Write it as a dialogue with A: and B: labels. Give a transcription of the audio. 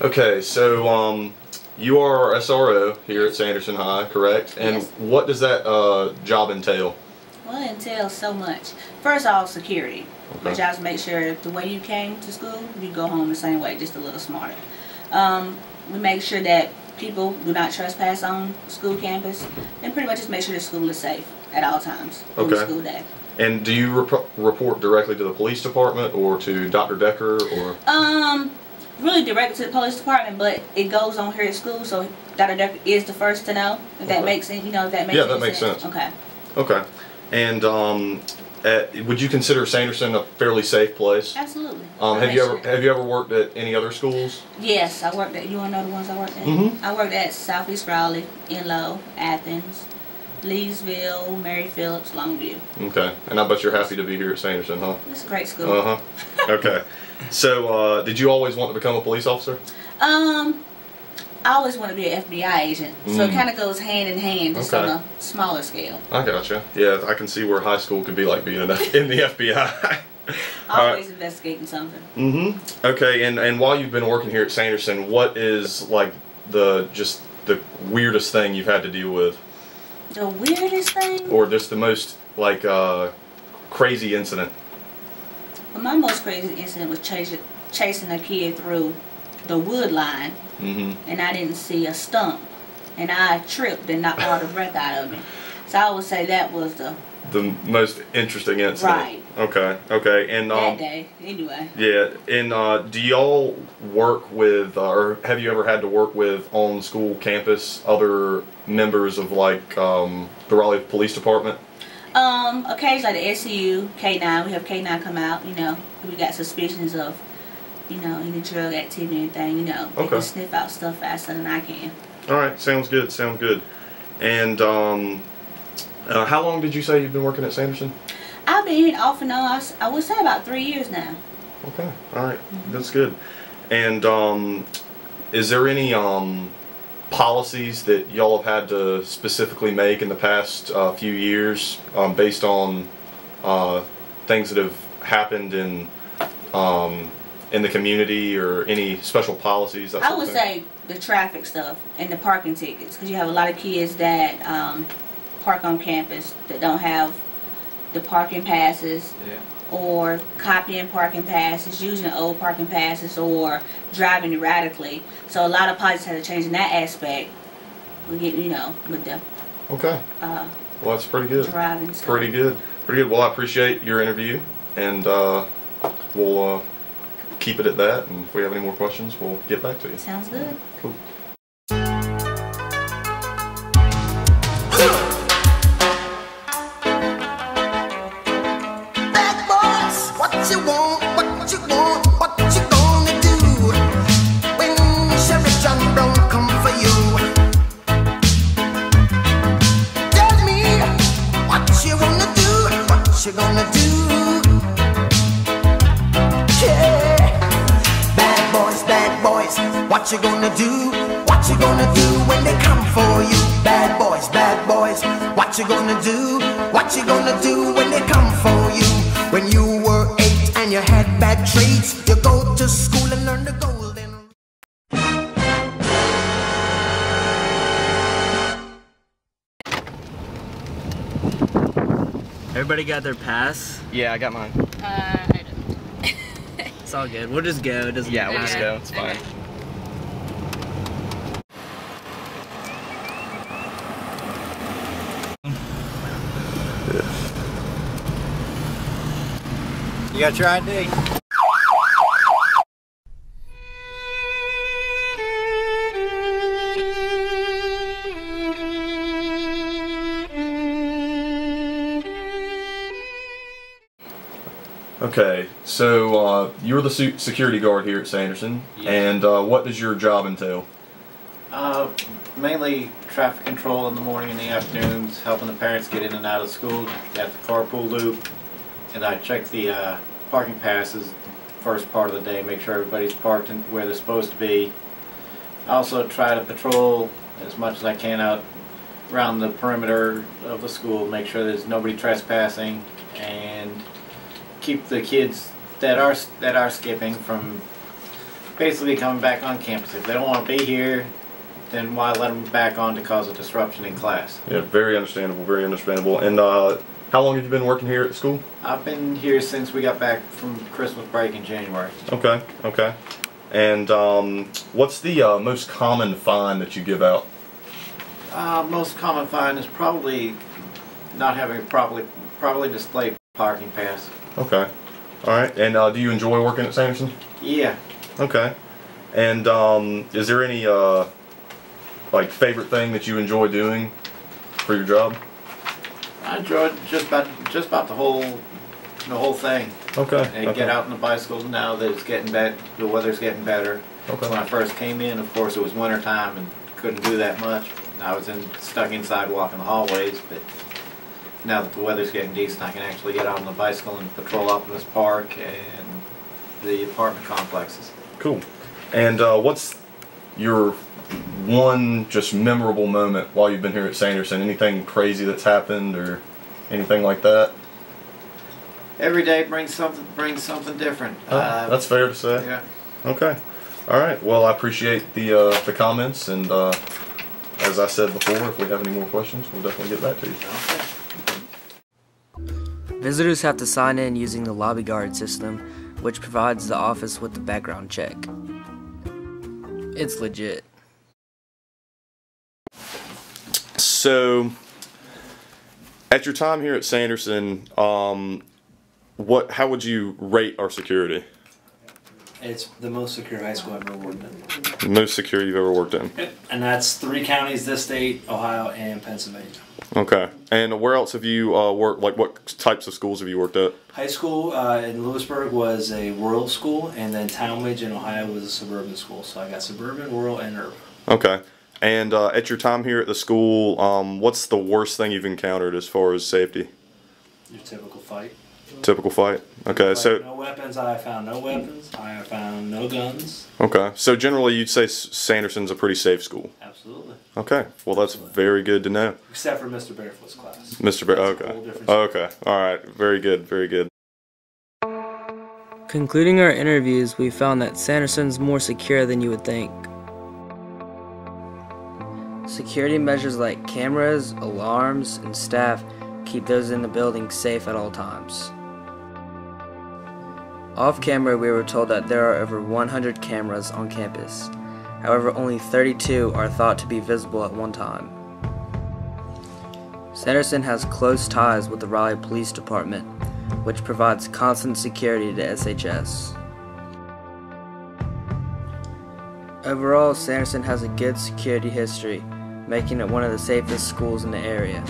A: Okay, so you are our SRO here at Sanderson High, correct? And
B: Yes.
A: what does that job entail?
B: Well, it entails so much. First off, security.
A: Okay.
B: Which I was make sure the way you came to school, you go home the same way, just a little smarter. We make sure that people do not trespass on school campus, and pretty much just make sure the school is safe at all times on the school day.
A: And do you report directly to the police department or to Dr. Decker or?
B: Really directly to the police department, but it goes on here at school, so Dr. Decker is the first to know. If that makes sense, if that makes
A: Yeah, that makes sense.
B: Okay.
A: Okay. And would you consider Sanderson a fairly safe place?
B: Absolutely.
A: Have you ever worked at any other schools?
B: Yes, I worked at. You want to know the ones I worked at?
A: Mm-hmm.
B: I worked at Southeast Raleigh, Enloe, Athens, Leesville, Mary Phillips, Longview.
A: Okay. And I bet you're happy to be here at Sanderson, huh?
B: It's a great school.
A: Uh-huh. Okay. So, did you always want to become a police officer?
B: I always want to be an FBI agent, so it kind of goes hand in hand, just on a smaller scale.
A: I gotcha. Yeah, I can see where high school could be like being in the FBI.
B: Always investigating something.
A: Mm-hmm. Okay, and while you've been working here at Sanderson, what is like the weirdest thing you've had to deal with?
B: The weirdest thing?
A: Or just the most like crazy incident?
B: Well, my most crazy incident was chasing a kid through the wood line, and I didn't see a stump, and I tripped and knocked all the breath out of me. So I would say that was the
A: most interesting incident.
B: Right.
A: Okay. Okay. And
B: that day, anyway.
A: Yeah. And do y'all work with, or have you ever had to work with on school campus other members of like the Raleigh Police Department?
B: Occasionally the SCU, K9, we have K9 come out, we got suspicions of, any drug activity or anything, they can sniff out stuff faster than I can.
A: Alright, sounds good, sounds good. And, how long did you say you've been working at Sanderson?
B: I've been here off and on, I would say about 3 years now.
A: Okay, alright, that's good. And, is there any, policies that y'all have had to specifically make in the past few years based on things that have happened in the community, or any special policies? That
B: I would say the traffic stuff and the parking tickets, because you have a lot of kids that park on campus that don't have the parking passes.
C: Yeah.
B: Or copying parking passes, using old parking passes, or driving erratically. So a lot of policies had to change in that aspect. With the
A: okay. Well, that's pretty good.
B: Driving stuff.
A: Pretty good. Pretty good. Well, I appreciate your interview, and we'll keep it at that. And if we have any more questions, we'll get back to you.
B: Sounds good.
A: Cool.
D: You gonna do? Yeah. Bad boys, what you gonna do? What you gonna do when they come for you? Bad boys, what you gonna do? What you gonna do when they come for you? When you were 8 and you had bad traits, you go to school and learn the golden.
C: Everybody got their pass?
E: Yeah, I got mine.
F: I don't.
C: It's all good. We'll just go. It doesn't
E: Yeah, we'll
C: matter.
E: just go. It's fine.
C: You got your ID?
A: Okay, so you're the security guard here at Sanderson, and what does your job entail?
G: Mainly traffic control in the morning and the afternoons, helping the parents get in and out of school at the carpool loop, and I check the parking passes first part of the day, make sure everybody's parked in where they're supposed to be. I also try to patrol as much as I can out around the perimeter of the school, make sure there's nobody trespassing, and keep the kids that are skipping from basically coming back on campus. If they don't want to be here, then why let them back on to cause a disruption in class?
A: Yeah, very understandable, very understandable. And how long have you been working here at the school?
G: I've been here since we got back from Christmas break in January.
A: Okay, okay. And what's the most common fine that you give out?
G: Most common fine is probably not having a properly displayed parking pass.
A: Okay. All right. And do you enjoy working at Sanderson?
G: Yeah.
A: Okay. And is there any like favorite thing that you enjoy doing for your job?
G: I enjoyed just about the whole thing.
A: Okay.
G: And get out on the bicycles now that it's getting better. The weather's getting better.
A: Okay.
G: When I first came in, of course, it was winter time and couldn't do that much. I was stuck inside walking the hallways, but now that the weather's getting decent, I can actually get out on the bicycle and patrol Optimus Park and the apartment complexes.
A: Cool. And what's your one just memorable moment while you've been here at Sanderson? Anything crazy that's happened or anything like that?
G: Every day brings something different.
A: That's fair to say.
G: Yeah.
A: Okay. All right. Well, I appreciate the comments, and as I said before, if we have any more questions, we'll definitely get back to you.
G: Okay.
C: Visitors have to sign in using the lobby guard system, which provides the office with the background check. It's legit.
A: So, at your time here at Sanderson, how would you rate our security?
E: It's the most secure high school I've ever worked in.
A: Most secure you've ever worked in?
E: And that's 3 counties, this state, Ohio, and Pennsylvania.
A: Okay. And where else have you worked? Like, what types of schools have you worked at?
E: High school in Lewisburg was a rural school, and then Talmadge in Ohio was a suburban school. So I got suburban, rural, and urban.
A: Okay. And at your time here at the school, what's the worst thing you've encountered as far as safety?
E: Your typical fight.
A: Typical fight. Okay, so
E: No weapons. I have found no weapons. I have found no guns.
A: okay, so generally you'd say Sanderson's a pretty safe school.
E: Absolutely.
A: Okay, well that's very good to know.
E: Except for Mr. Barefoot's class.
A: Mr. Bear.
E: That's a
A: Okay.
E: whole different
A: Okay. All right. Very good. Very good.
C: Concluding our interviews, we found that Sanderson's more secure than you would think. Security measures like cameras, alarms, and staff keep those in the building safe at all times. Off camera, we were told that there are over 100 cameras on campus. However, only 32 are thought to be visible at one time. Sanderson has close ties with the Raleigh Police Department, which provides constant security to SHS. Overall, Sanderson has a good security history, making it one of the safest schools in the area.